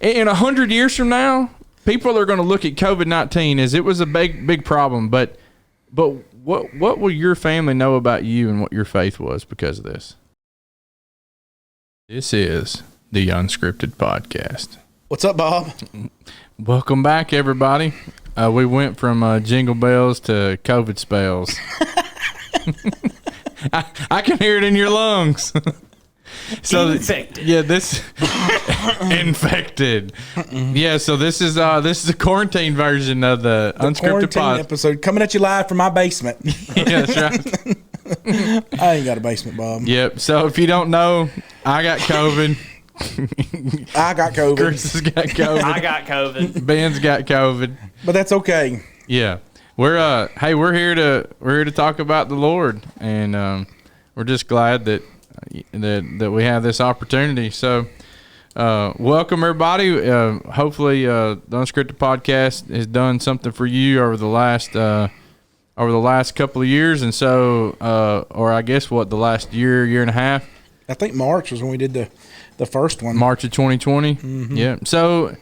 in 100 years from now, people are going to look at COVID-19 as it was a big problem. But what will your family know about you and what your faith was because of this? This is the Unscripted Podcast. What's up, Bob? Welcome back, everybody. We went from jingle bells to COVID spells. I can hear it in your lungs. So infected. Yeah, this infected. Yeah, so this is a quarantine version of the Unscripted Podcast episode coming at you live from my basement. Yeah, that's right. I ain't got a basement, Bob. Yep. So if you don't know, I got COVID. I got COVID. Chris has got COVID. I got COVID. Ben's got COVID. But that's okay. Yeah. We're here to talk about the Lord, and we're just glad that we have this opportunity. So welcome everybody. Hopefully the Unscripted Podcast has done something for you over the last couple of years, and so or I guess the last year and a half. I think March was when we did the first one. March of 2020. Mm-hmm. Yeah. So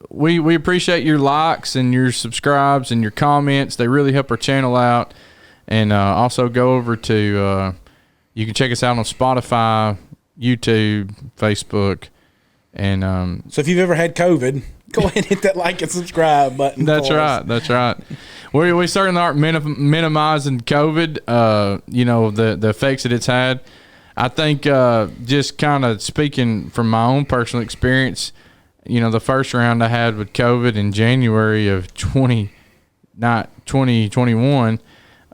we appreciate your likes and your subscribes and your comments. They really help our channel out. And also go over to you can check us out on Spotify, YouTube, Facebook, and so if you've ever had COVID, go ahead and hit that like and subscribe button. That's right. That's right. We certainly aren't minimizing COVID. The effects that it's had. I think just kind of speaking from my own personal experience, the first round I had with COVID in January of 2021,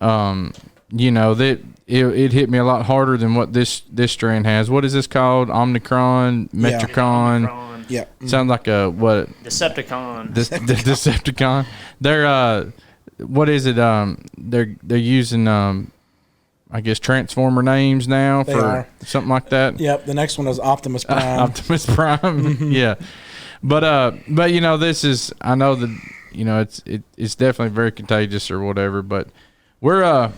that it hit me a lot harder than what this strand has. What is this called? Omicron, Metricon. Omicron. Yeah. Sounds like a what? Decepticon. Decepticon. They're what is it? They're using I guess Transformer names now for something like that. Yep. The next one is Optimus Prime. Optimus Prime. Mm-hmm. Yeah. But this is, I know that it's definitely very contagious or whatever, but we're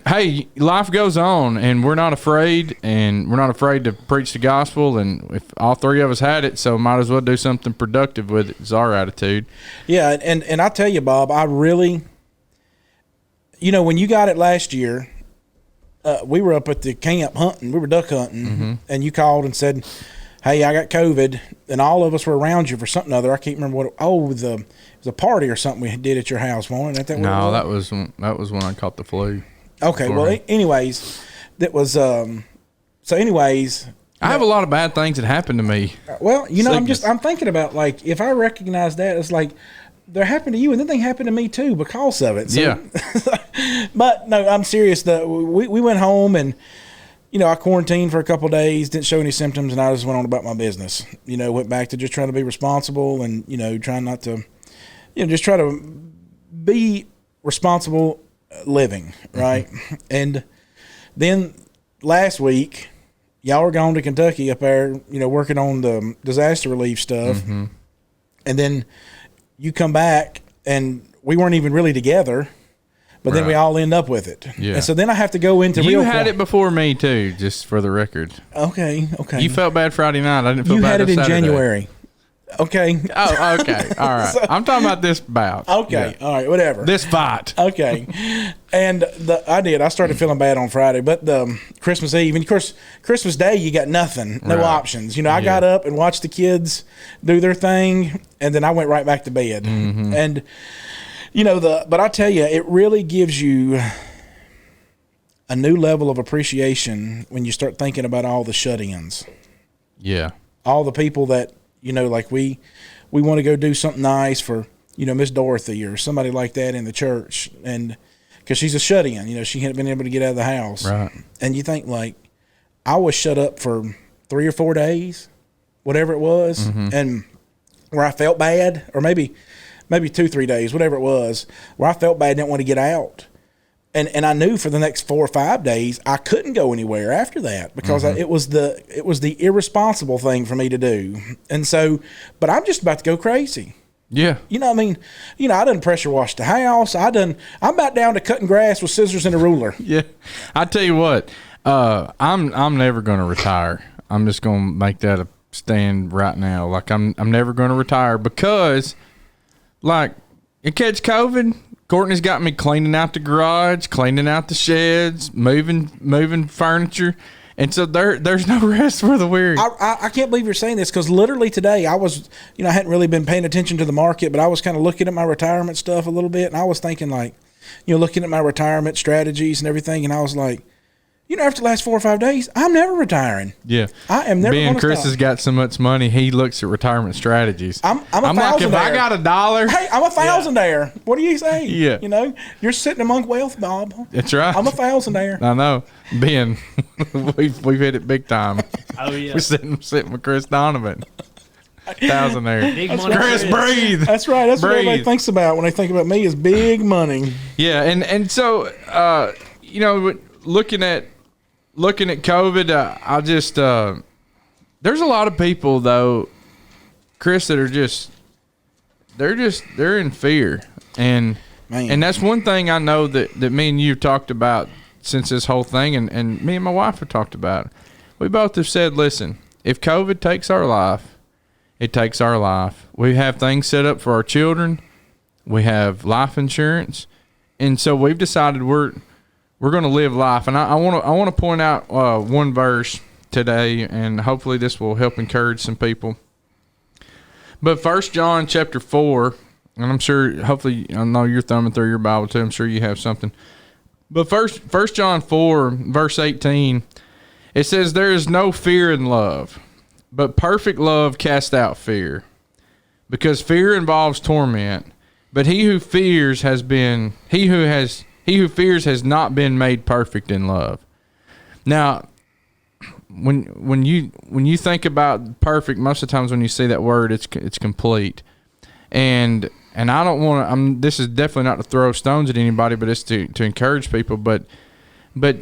hey, life goes on, and we're not afraid to preach the gospel, and if all three of us had it, so might as well do something productive with it, is our attitude. Yeah, and I tell you, Bob, I really, when you got it last year, we were up at the camp hunting. We were duck hunting, mm-hmm. and you called and said, "Hey, I got COVID," and all of us were around you for something other. I can't remember what. It was a party or something we did at your house, wasn't it? No, that was when I caught the flu. Okay, well, anyways, that was so. Anyways, I have a lot of bad things that happened to me. Well, I'm thinking about, like, if I recognize that, it's like they're happening to you, and then they happen to me too because of it. So, yeah. But no, I'm serious. We went home and, I quarantined for a couple of days, didn't show any symptoms, and I just went on about my business. Went back to just trying to be responsible and, trying not to, just try to be responsible living, right? Mm-hmm. And then last week, y'all were gone to Kentucky up there, working on the disaster relief stuff. Mm-hmm. And then you come back, and we weren't even really together. But then we all end up with it. Yeah. And so then I have to go into You had it before me, too, just for the record. Okay. You felt bad Friday night. I didn't feel bad Saturday. You had it in Saturday. January. Okay. Oh, okay. All right. So, I'm talking about this bout. Okay. Yeah. All right. Whatever. This fight. Okay. And I started feeling bad on Friday, but the Christmas Eve, and of course, Christmas Day, you got nothing, no options. I got up and watched the kids do their thing, and then I went right back to bed. Mm-hmm. And, but I tell you, it really gives you a new level of appreciation when you start thinking about all the shut-ins. Yeah. All the people that, like we want to go do something nice for, Miss Dorothy or somebody like that in the church. And because she's a shut-in, she hadn't been able to get out of the house. Right. And you think, like, I was shut up for 3 or 4 days, whatever it was, mm-hmm. and where I felt bad, or maybe 2-3 days, whatever it was, where I felt bad and didn't want to get out. And I knew for the next 4 or 5 days I couldn't go anywhere after that because mm-hmm. it was the irresponsible thing for me to do. And so, but I'm just about to go crazy. Yeah. I done pressure washed the house. I'm about down to cutting grass with scissors and a ruler. Yeah. I tell you what, I'm never going to retire. I'm just going to make that a stand right now. Like I'm never going to retire because, like, you catch COVID. Courtney's got me cleaning out the garage, cleaning out the sheds, moving furniture. And so there's no rest for the weary. I can't believe you're saying this because literally today I was, I hadn't really been paying attention to the market, but I was kind of looking at my retirement stuff a little bit, and I was thinking like, looking at my retirement strategies and everything, and I was like, after the last 4 or 5 days, I'm never retiring. Yeah, I am never. Being Chris has got so much money, he looks at retirement strategies. I'm like, if I got $1, hey, I'm a thousandaire. Yeah. What do you say? Yeah, you're sitting among wealth, Bob. That's right. I'm a thousandaire. I know. Ben, we've hit it big time. Oh yeah, we're sitting with Chris Donovan. Thousandaire. Big money. Chris, breathe. That's right. That's what everybody thinks about when they think about me is big money. Yeah, and so looking at COVID, I just there's a lot of people though, Chris, that are they're in fear, and that's one thing I know that me and you have talked about since this whole thing, and me and my wife have talked about it. We both have said, listen, if COVID takes our life, it takes our life. We have things set up for our children. We have life insurance, and so we've decided we're going to live life. And I want to point out one verse today, and hopefully this will help encourage some people. But 1 John chapter 4, and I'm sure, hopefully, I know you're thumbing through your Bible too. I'm sure you have something. But 1 John 4, verse 18, it says, there is no fear in love, but perfect love casts out fear, because fear involves torment. But he who fears has not been made perfect in love. Now, when you think about perfect, most of the times when you see that word, it's complete. And I don't want to. This is definitely not to throw stones at anybody, but it's to encourage people. But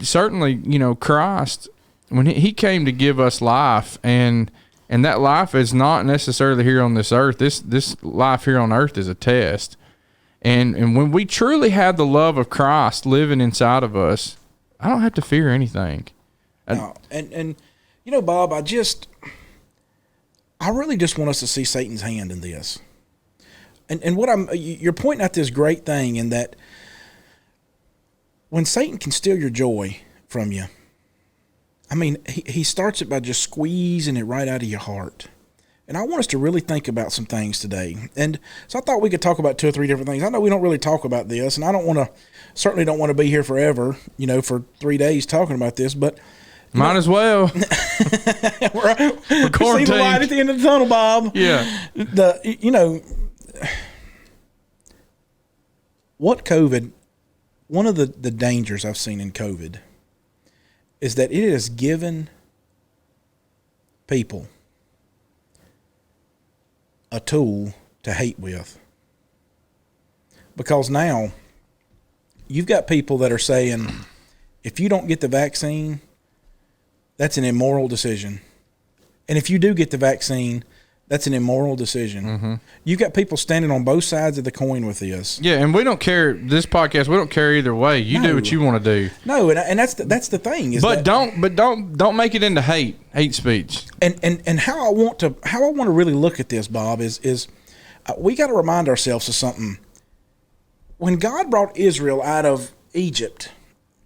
certainly, Christ, when he came to give us life, and that life is not necessarily here on this earth. This life here on earth is a test. And when we truly have the love of Christ living inside of us, I don't have to fear anything. No. And Bob, I really just want us to see Satan's hand in this. And what you're pointing out this great thing in that when Satan can steal your joy from you, I mean, he starts it by just squeezing it right out of your heart. And I want us to really think about some things today. And so I thought we could talk about 2 or 3 different things. I know we don't really talk about this, and I certainly don't want to be here forever, for 3 days talking about this, but might as well. We're see the light at the end of the tunnel, Bob. Yeah. One of the dangers I've seen in COVID is that it has given people a tool to hate with. Because now you've got people that are saying, if you don't get the vaccine, that's an immoral decision. And if you do get the vaccine, that's an immoral decision. Mm-hmm. You've got people standing on both sides of the coin with this. Yeah, and we don't care. This podcast, we don't care either way. You do what you want to do. No, and that's the thing. Don't make it into hate speech. And how I want to really look at this, Bob, is we got to remind ourselves of something. When God brought Israel out of Egypt,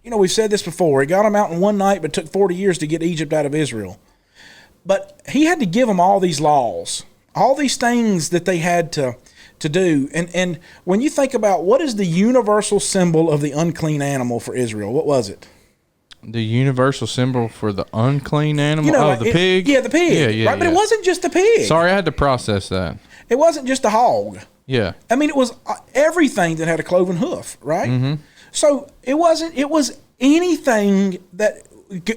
we've said this before. He got them out in one night, but took 40 years to get Egypt out of Israel. But he had to give them all these laws, all these things that they had to do. And when you think about what is the universal symbol of the unclean animal for Israel, what was it? The universal symbol for the unclean animal? The pig? Yeah, the pig. Yeah, right? But it wasn't just the pig. Sorry, I had to process that. It wasn't just the hog. Yeah. I mean, it was everything that had a cloven hoof, right? Mm-hmm. So it was anything that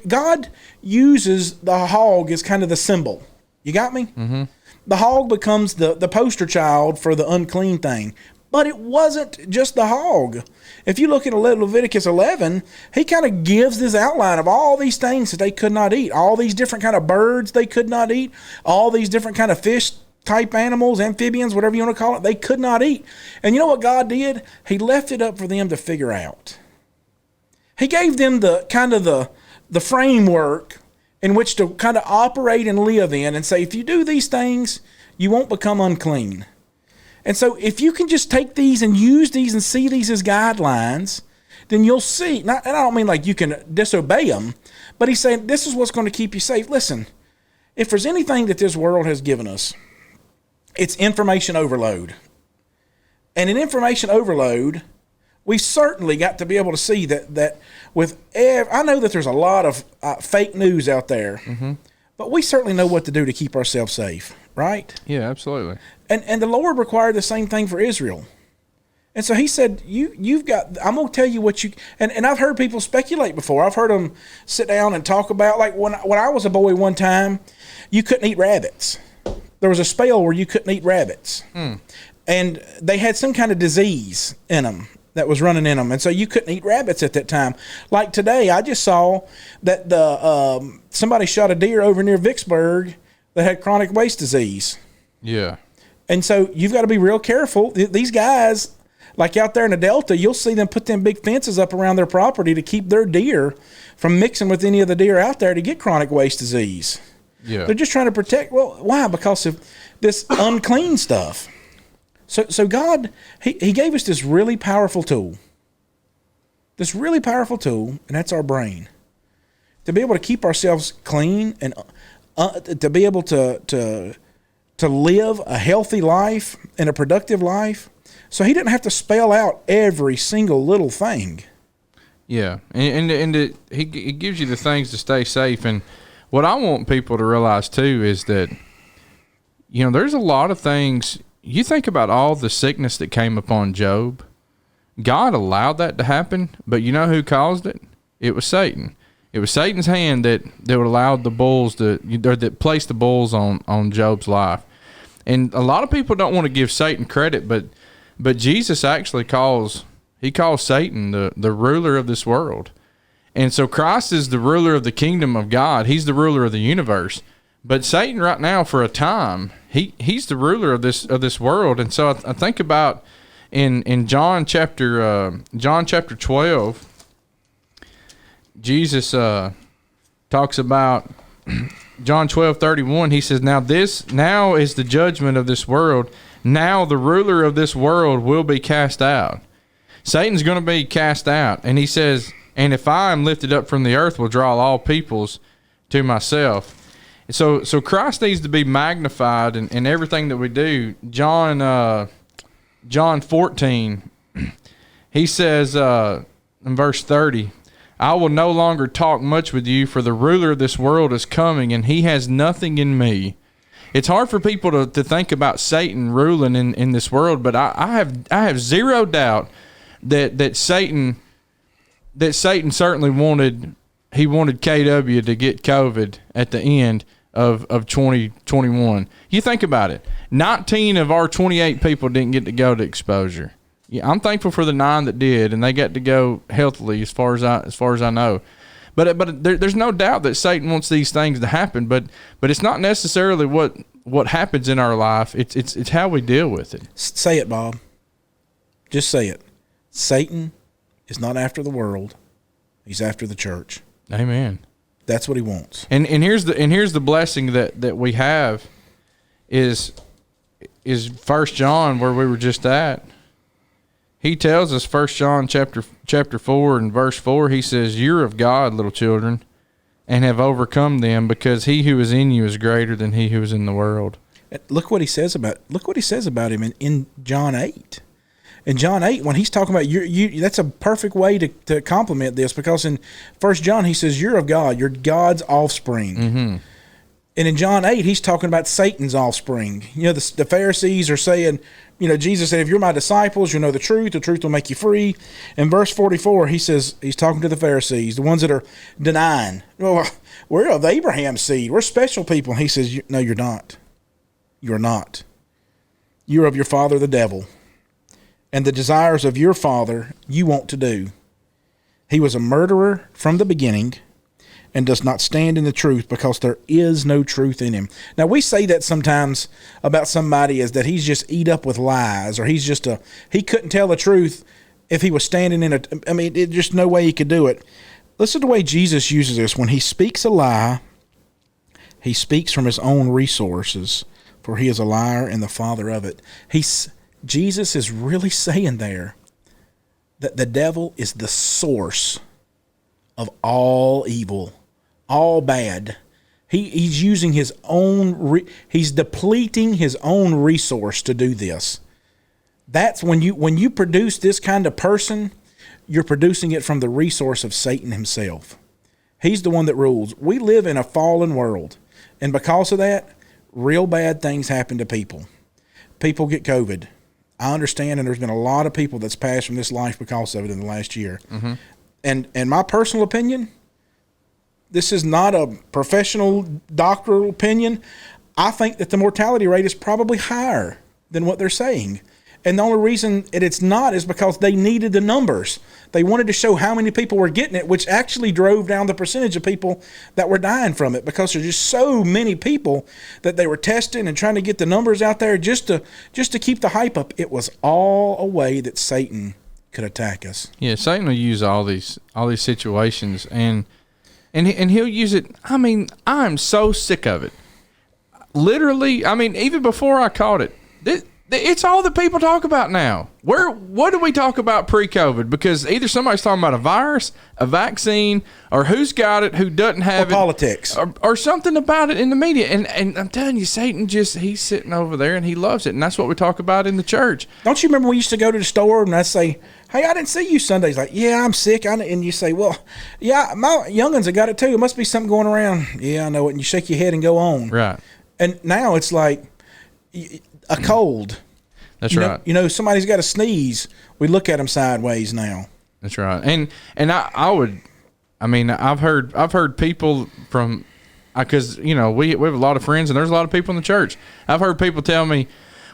God uses the hog as kind of the symbol. You got me? Mm-hmm. The hog becomes the poster child for the unclean thing. But it wasn't just the hog. If you look at Leviticus 11, he kind of gives this outline of all these things that they could not eat, all these different kind of birds they could not eat, all these different kind of fish type animals, amphibians, whatever you want to call it, they could not eat. And you know what God did? He left it up for them to figure out. He gave them the kind of the framework, in which to kind of operate and live in and say, if you do these things, you won't become unclean. And so if you can just take these and use these and see these as guidelines, then you'll see, and I don't mean like you can disobey them, but he's saying this is what's going to keep you safe. Listen, if there's anything that this world has given us, it's information overload. And in information overload, we certainly got to be able to see that with I know that there's a lot of fake news out there, but we certainly know what to do to keep ourselves safe, right? Yeah, absolutely. And the Lord required the same thing for Israel. And so he said, you've got, I'm going to tell you what you, and I've heard people speculate before. I've heard them sit down and talk about, like when I was a boy one time, you couldn't eat rabbits. There was a spell where you couldn't eat rabbits. And they had some kind of disease in them that was running in them. And so you couldn't eat rabbits at that time. Like today, I just saw that somebody shot a deer over near Vicksburg that had chronic waste disease. Yeah. And so you've got to be real careful. These guys, like out there in the Delta, you'll see them put them big fences up around their property to keep their deer from mixing with any of the deer out there to get chronic waste disease. Yeah. They're just trying to protect. Well, why? Because of this unclean stuff. So God, he gave us this really powerful tool. This really powerful tool, and that's our brain. To be able to keep ourselves clean and to be able to live a healthy life and a productive life. So he didn't have to spell out every single little thing. Yeah, and it gives you the things to stay safe. And what I want people to realize too is that, there's a lot of things. You think about all the sickness that came upon Job. God allowed that to happen, but you know who caused it? It was Satan. It was Satan's hand that would allow the bulls that placed the bulls on Job's life. And a lot of people don't want to give Satan credit, but Jesus actually calls Satan the ruler of this world. And so Christ is the ruler of the kingdom of God. He's the ruler of the universe. But Satan right now, for a time, he's the ruler of this world. And so I think about in John chapter 12, Jesus talks about John 12:31. He says, now is the judgment of this world. Now the ruler of this world will be cast out. Satan's going to be cast out. And he says, and if I am lifted up from the earth, will draw all peoples to myself. So Christ needs to be magnified in everything that we do. John 14, he says in verse 30, I will no longer talk much with you, for the ruler of this world is coming, and he has nothing in me. It's hard for people to think about Satan ruling in this world, but I have zero doubt that Satan certainly wanted KW to get COVID at the end of 2021. You think about it. 19 of our 28 people didn't get to go to exposure. Yeah, I'm thankful for the 9 that did, and they got to go healthily as far as I know. But there's no doubt that Satan wants these things to happen. But it's not necessarily what happens in our life. It's how we deal with it. Say it, Bob. Just say it. Satan is not after the world. He's after the church. Amen. That's what he wants. And here's the blessing that we have is 1 John, where we were just at. He tells us, 1 John chapter 4 and verse 4, he says, you're of God, little children, and have overcome them, because he who is in you is greater than he who is in the world. Look what he says about him in John 8. In John 8, when he's talking about you, that's a perfect way to complement this, because in 1 John he says you're of God, you're God's offspring. Mm-hmm. And in John 8, he's talking about Satan's offspring. The Pharisees are saying, Jesus said, if you're my disciples, you'll know the truth will make you free. In verse 44, he says, he's talking to the Pharisees, the ones that are denying, well, we're of Abraham's seed, we're special people. And he says, no, you're not. You're not. You're of your father, the devil. And the desires of your father you want to do. He was a murderer from the beginning, and does not stand in the truth, because there is no truth in him. Now, we say that sometimes about somebody as that he's just eat up with lies, or he couldn't tell the truth if he was standing in there's just no way he could do it. Listen to the way Jesus uses this. When he speaks a lie, He speaks from his own resources, for he is a liar and the father of it. Jesus is really saying there that the devil is the source of all evil, all bad. He's using his own, he's depleting his own resource to do this. That's when you produce this kind of person, you're producing it from the resource of Satan himself. He's the one that rules. We live in a fallen world, and because of that, real bad things happen to people. People get COVID. I understand, and there's been a lot of people that's passed from this life because of it in the last year. Mm-hmm. And my personal opinion, this is not a professional doctoral opinion. I think that the mortality rate is probably higher than what they're saying. And the only reason it's not is because they needed the numbers. They wanted to show how many people were getting it, which actually drove down the percentage of people that were dying from it, because there's just so many people that they were testing and trying to get the numbers out there just to keep the hype up. It was all a way that Satan could attack us. Yeah, Satan will use all these situations, and he'll use it. I mean, I'm so sick of it. Literally, I mean, even before I caught it, it's all that people talk about now. What do we talk about pre-COVID? Because either somebody's talking about a virus, a vaccine, or who's got it, who doesn't have it. Politics. Or something about it in the media. And I'm telling you, Satan he's sitting over there and he loves it. And that's what we talk about in the church. Don't you remember we used to go to the store and I'd say, hey, I didn't see you Sundays. Like, yeah, I'm sick. And you say, well, yeah, my young'uns have got it too. It must be something going around. Yeah, I know it. And you shake your head and go on. Right. And now it's like a cold. That's right. Somebody's got to sneeze. We look at them sideways now. That's right. And I've heard people from, because we have a lot of friends and there's a lot of people in the church. I've heard people tell me,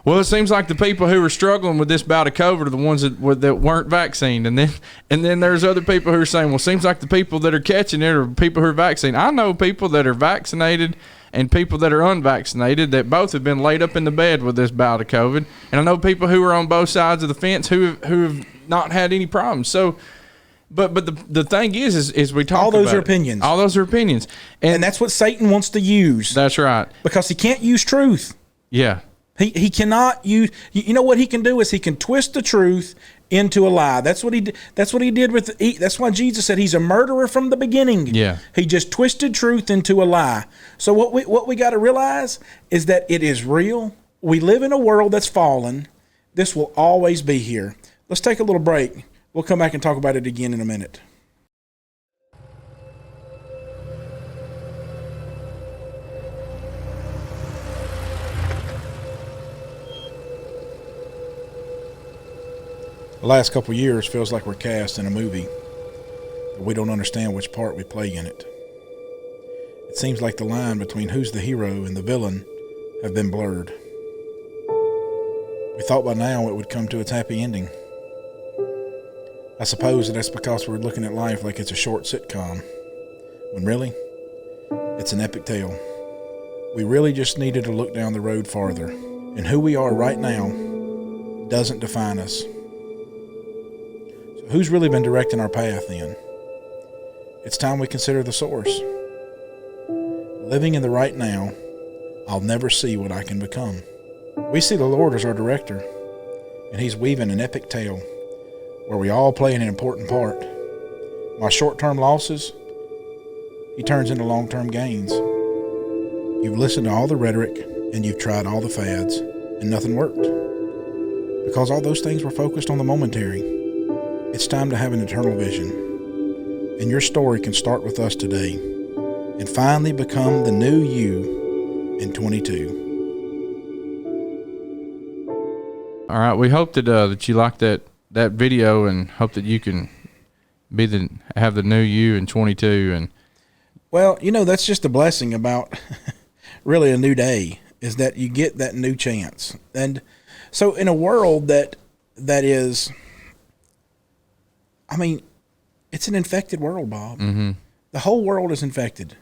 well, it seems like the people who are struggling with this bout of COVID are the ones that weren't vaccinated, and then there's other people who are saying, well, it seems like the people that are catching it are people who are vaccinated. I know people that are vaccinated and people that are unvaccinated that both have been laid up in the bed with this bout of COVID, and I know people who are on both sides of the fence who have not had any problems. So, but the thing is we talk all those about are opinions. All those are opinions, and that's what Satan wants to use. That's right, because he can't use truth. Yeah. He cannot use. You know what he can do is he can twist the truth into a lie. That's what he did. That's what he did with. That's why Jesus said he's a murderer from the beginning. Yeah. He just twisted truth into a lie. So what we got to realize is that it is real. We live in a world that's fallen. This will always be here. Let's take a little break. We'll come back and talk about it again in a minute. The last couple of years feels like we're cast in a movie, but we don't understand which part we play in it. It seems like the line between who's the hero and the villain have been blurred. We thought by now it would come to its happy ending. I suppose that's because we're looking at life like it's a short sitcom, when really, it's an epic tale. We really just needed to look down the road farther, and who we are right now doesn't define us. Who's really been directing our path then? It's time we consider the source. Living in the right now, I'll never see what I can become. We see the Lord as our director, and he's weaving an epic tale where we all play an important part. My short-term losses, he turns into long-term gains. You've listened to all the rhetoric, and you've tried all the fads, and nothing worked. Because all those things were focused on the momentary. It's time to have an eternal vision, and your story can start with us today and finally become the new you in 22. All right, we hope that you like that video, and hope that you can have the new you in 22. And well, that's just a blessing about really a new day, is that you get that new chance. And so in a world that is, I mean, it's an infected world, Bob. Mm-hmm. The whole world is infected.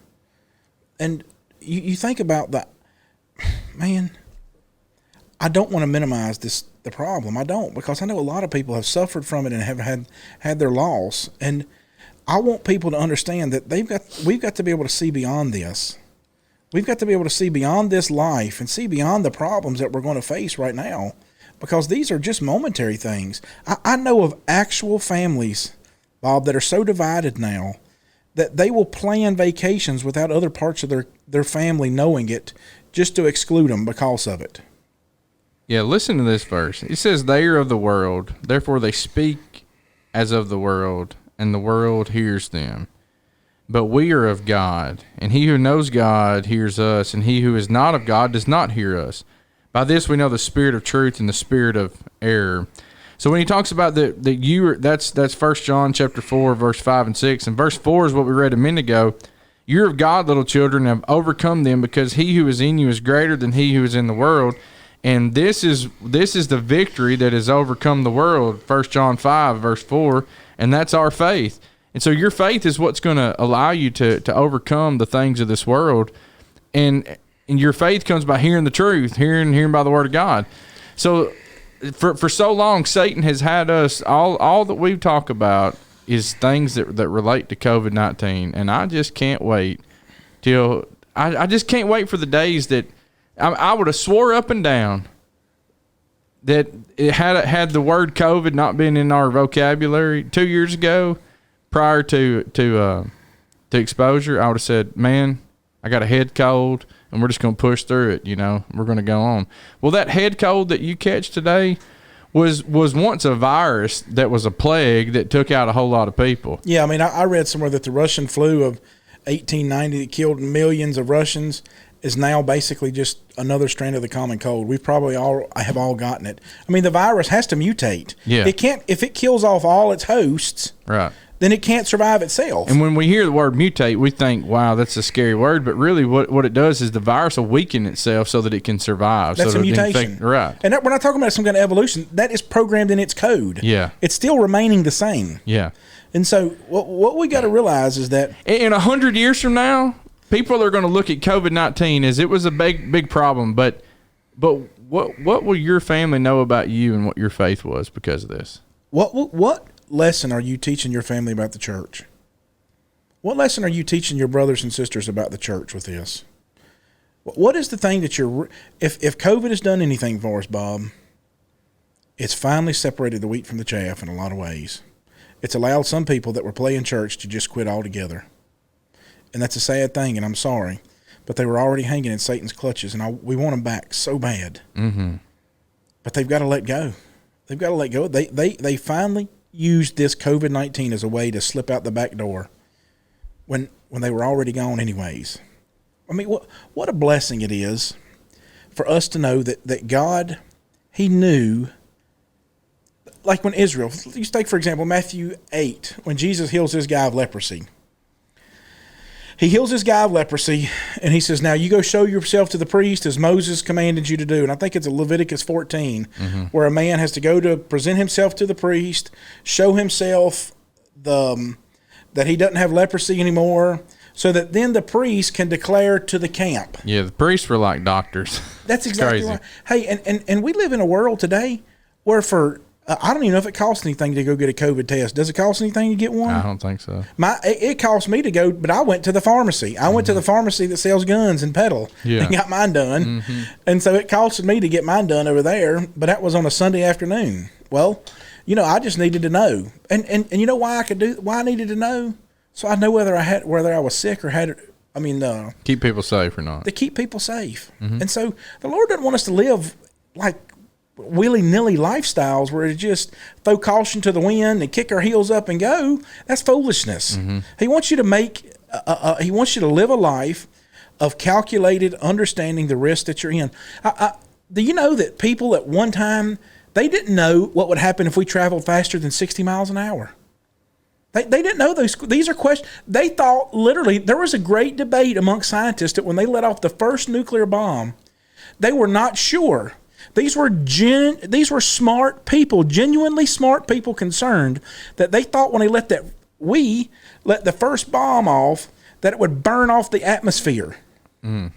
And you think about that, man, I don't want to minimize the problem. I don't, because I know a lot of people have suffered from it and have had their loss. And I want people to understand that we've got to be able to see beyond this. We've got to be able to see beyond this life and see beyond the problems that we're going to face right now, because these are just momentary things. I know of actual families, Bob, that are so divided now that they will plan vacations without other parts of their family knowing it, just to exclude them because of it. Yeah, listen to this verse. It says, they are of the world, therefore they speak as of the world, and the world hears them. But we are of God, and he who knows God hears us, and he who is not of God does not hear us. By this we know the spirit of truth and the spirit of error. So when he talks about that's 1 John chapter 4, verse 5 and 6. And verse 4 is what we read a minute ago. You're of God, little children, and have overcome them, because he who is in you is greater than he who is in the world. And this is the victory that has overcome the world, 1 John 5, verse 4, and that's our faith. And so your faith is what's going to allow you to overcome the things of this world. And your faith comes by hearing the truth, hearing by the word of God. So for so long, Satan has had us, all that we talk about is things that relate to COVID-19. And I just can't wait till, I just can't wait for the days that I would have swore up and down that it had the word COVID not been in our vocabulary 2 years ago, prior to exposure. I would have said, man, I got a head cold, and we're just going to push through it. We're going to go on. Well, that head cold that you catch today was once a virus that was a plague that took out a whole lot of people. Yeah, I mean, I read somewhere that the Russian flu of 1890 that killed millions of Russians is now basically just another strain of the common cold. We've probably all gotten it. I mean, the virus has to mutate. Yeah. It can't, if it kills off all its hosts, right, then it can't survive itself. And when we hear the word mutate, we think, wow, that's a scary word. But really what it does is the virus will weaken itself so that it can survive. That's so a mutation. Right. And we're not talking about some kind of evolution. That is programmed in its code. Yeah. It's still remaining the same. Yeah. And so what we got to realize is that in 100 years from now, people are going to look at COVID-19 as it was a big problem. But what will your family know about you and what your faith was because of this? What lesson are you teaching your family about the church? What lesson are you teaching your brothers and sisters about the church with this? What is the thing that if COVID has done anything for us, Bob, it's finally separated the wheat from the chaff in a lot of ways. It's allowed some people that were playing church to just quit altogether. And that's a sad thing, and I'm sorry. But they were already hanging in Satan's clutches, and we want them back so bad. Mm-hmm. But they've got to let go. They've got to let go. They finally used this COVID-19 as a way to slip out the back door when they were already gone anyways. I mean, what a blessing it is for us to know that God, he knew, like when Israel, you take, for example, Matthew 8, when Jesus heals this guy of leprosy. He heals this guy of leprosy, and he says, now you go show yourself to the priest as Moses commanded you to do. And I think it's Leviticus 14, where a man has to go to present himself to the priest, show himself that he doesn't have leprosy anymore, so that then the priest can declare to the camp. Yeah, the priests were like doctors. That's exactly right. Hey, and we live in a world today where I don't even know if it costs anything to go get a COVID test. Does it cost anything to get one? I don't think so. It cost me to go, but I went to the pharmacy. I went to the pharmacy that sells guns and pedal and got mine done. Mm-hmm. And so it costed me to get mine done over there, but that was on a Sunday afternoon. Well, I just needed to know. And you know why I needed to know? So I know whether I was sick or had it. Keep people safe or not. To keep people safe. Mm-hmm. And so the Lord doesn't want us to live like willy-nilly lifestyles where it's just throw caution to the wind and kick our heels up and go. That's foolishness. Mm-hmm. He wants you to he wants you to live a life of calculated understanding the risk that you're in. Do you know that people at one time, they didn't know what would happen if we traveled faster than 60 miles an hour? They didn't know these are questions. They thought literally there was a great debate amongst scientists that when they let off the first nuclear bomb, they were not sure. These were smart people, genuinely smart people concerned that they thought when they let the first bomb off that it would burn off the atmosphere. Mm.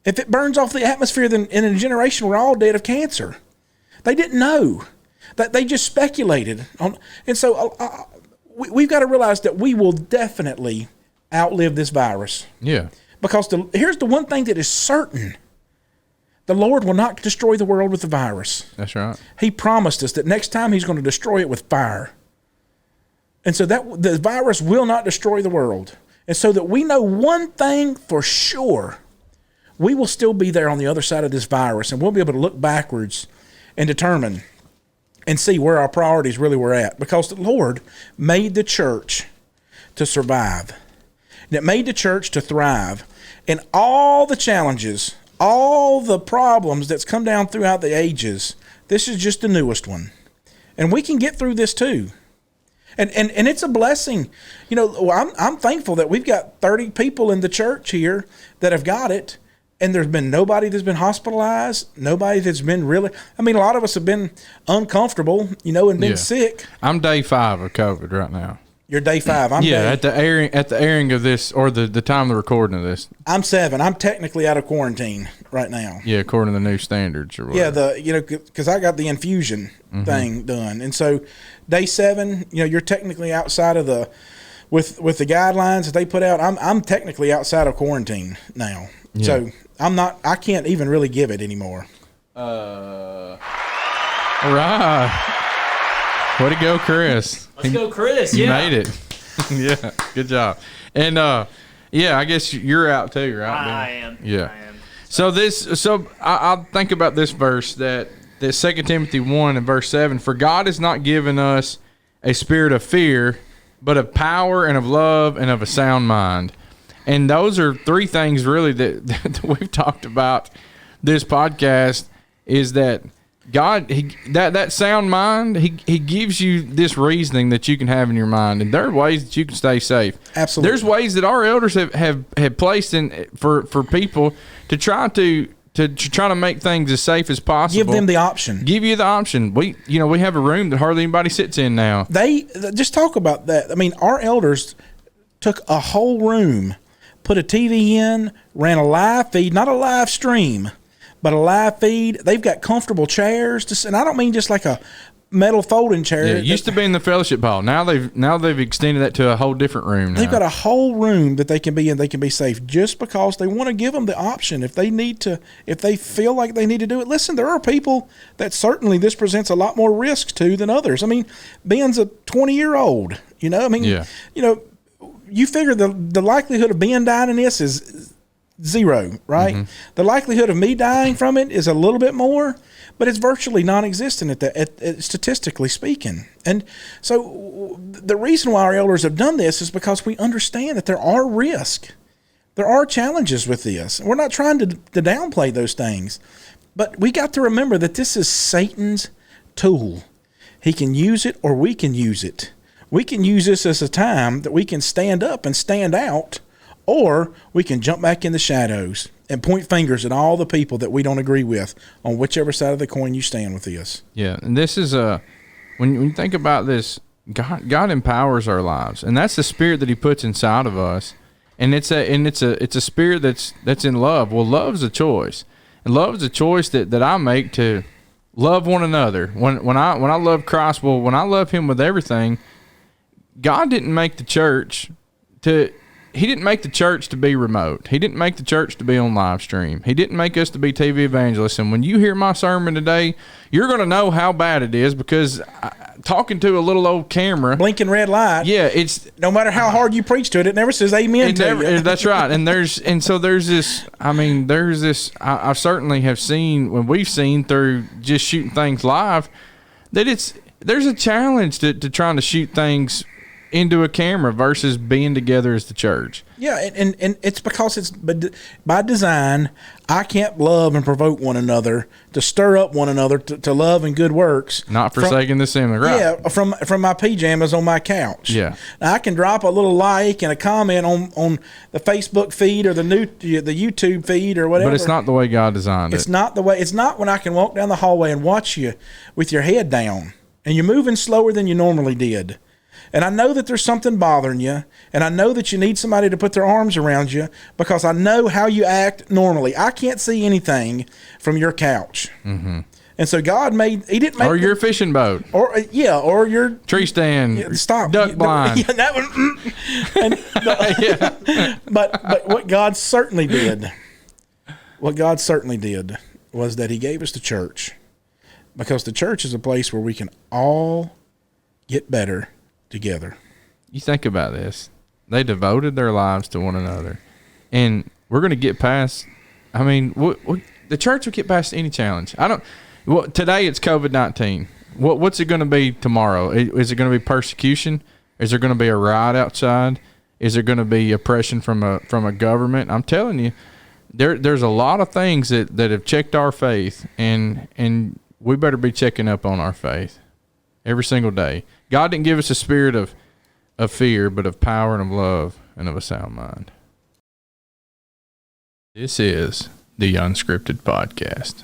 If it burns off the atmosphere, then in a generation we're all dead of cancer. They didn't know. That they just speculated on, and so we've got to realize that we will definitely outlive this virus. Yeah. Because here's the one thing that is certain. The Lord will not destroy the world with a virus. That's right. He promised us that next time he's going to destroy it with fire. And so that the virus will not destroy the world. And so that we know one thing for sure, we will still be there on the other side of this virus, and we'll be able to look backwards and determine and see where our priorities really were at. Because the Lord made the church to survive. And it made the church to thrive. And all the challenges, all the problems that's come down throughout the ages, this is just the newest one. And we can get through this too. And it's a blessing. You know, I'm thankful that we've got 30 people in the church here that have got it. And there's been nobody that's been hospitalized, nobody that's been really, I mean, a lot of us have been uncomfortable, you know, and been sick. I'm day 5 of COVID right now. You're day 5. I'm at the airing of this, or the time of the recording of this. I'm 7. I'm technically out of quarantine right now. Yeah, according to the new standards or whatever. Yeah, because I got the infusion thing done, and so day 7, you know, you're technically outside of the with the guidelines that they put out. I'm technically outside of quarantine now, so I'm not. I can't even really give it anymore. All right. Way to go, Chris. Let's go, Chris. You made it. Yeah, good job. And I guess you're out too, right? I am. Yeah. I am. So I'll think about this verse that 2 Timothy 1 and verse 7. For God has not given us a spirit of fear, but of power and of love and of a sound mind. And those are 3 things really that we've talked about this podcast, is that God, that sound mind, he gives you this reasoning that you can have in your mind, and there are ways that you can stay safe. Absolutely, there's ways that our elders have placed in for people to try to make things as safe as possible. Give them the option. Give you the option. We have a room that hardly anybody sits in now. They just talk about that. I mean, our elders took a whole room, put a TV in, ran a live feed, not a live stream, but a live feed. They've got comfortable chairs, and I don't mean just like a metal folding chair. Yeah, it used to be in the fellowship hall. Now they've extended that to a whole different room now. They've got a whole room that they can be in. They can be safe just because they want to give them the option if they need to, if they feel like they need to do it. Listen, there are people that certainly this presents a lot more risks to than others. I mean, Ben's a 20-year-old. You know, I mean, you figure the likelihood of Ben dying in this is 0, right? Mm-hmm. The likelihood of me dying from it is a little bit more, but it's virtually non-existent at statistically speaking. And so the reason why our elders have done this is because we understand that there are risks. There are challenges with this. We're not trying to downplay those things, but we got to remember that this is Satan's tool. He can use it, or we can use it. We can use this as a time that we can stand up and stand out, or we can jump back in the shadows and point fingers at all the people that we don't agree with on whichever side of the coin you stand with this. Yeah, and this is when you think about this, God empowers our lives, and that's the spirit that He puts inside of us, and it's a spirit that's in love. Well, love's a choice, and love is a choice that I make to love one another. When I love Christ, well, when I love Him with everything, God didn't make the church to. He didn't make the church to be remote. He didn't make the church to be on live stream. He didn't make us to be TV evangelists. And when you hear my sermon today, you're going to know how bad it is, because talking to a little old camera, blinking red light. Yeah, it's no matter how hard you preach to it, it never says amen to you. That's right. And so there's this. I mean, there's this. I certainly have seen, when we've seen through just shooting things live, that there's a challenge to trying to shoot things into a camera versus being together as the church. Yeah, and it's because it's by design. I can't love and provoke one another, to stir up one another to love and good works. Not forsaking the assembly, right? Yeah, from my pajamas on my couch. Yeah, now, I can drop a little like and a comment on the Facebook feed or the YouTube feed or whatever. But it's not the way God designed it. It's not the way. It's not when I can walk down the hallway and watch you with your head down and you're moving slower than you normally did. And I know that there's something bothering you, and I know that you need somebody to put their arms around you, because I know how you act normally. I can't see anything from your couch. Mm-hmm. And so God he didn't make or your fishing boat, or your tree stand, stop duck blind. Yeah, that one. But what God certainly did was that He gave us the church, because the church is a place where we can all get better together. You think about this. They devoted their lives to one another. And we're going to get past, I mean, the church will get past any challenge. Today it's COVID-19. What's it going to be tomorrow? Is it going to be persecution? Is there going to be a riot outside? Is there going to be oppression from a government? I'm telling you, there's a lot of things that have checked our faith, and we better be checking up on our faith every single day. God didn't give us a spirit of fear, but of power and of love and of a sound mind. This is the Unscripted Podcast.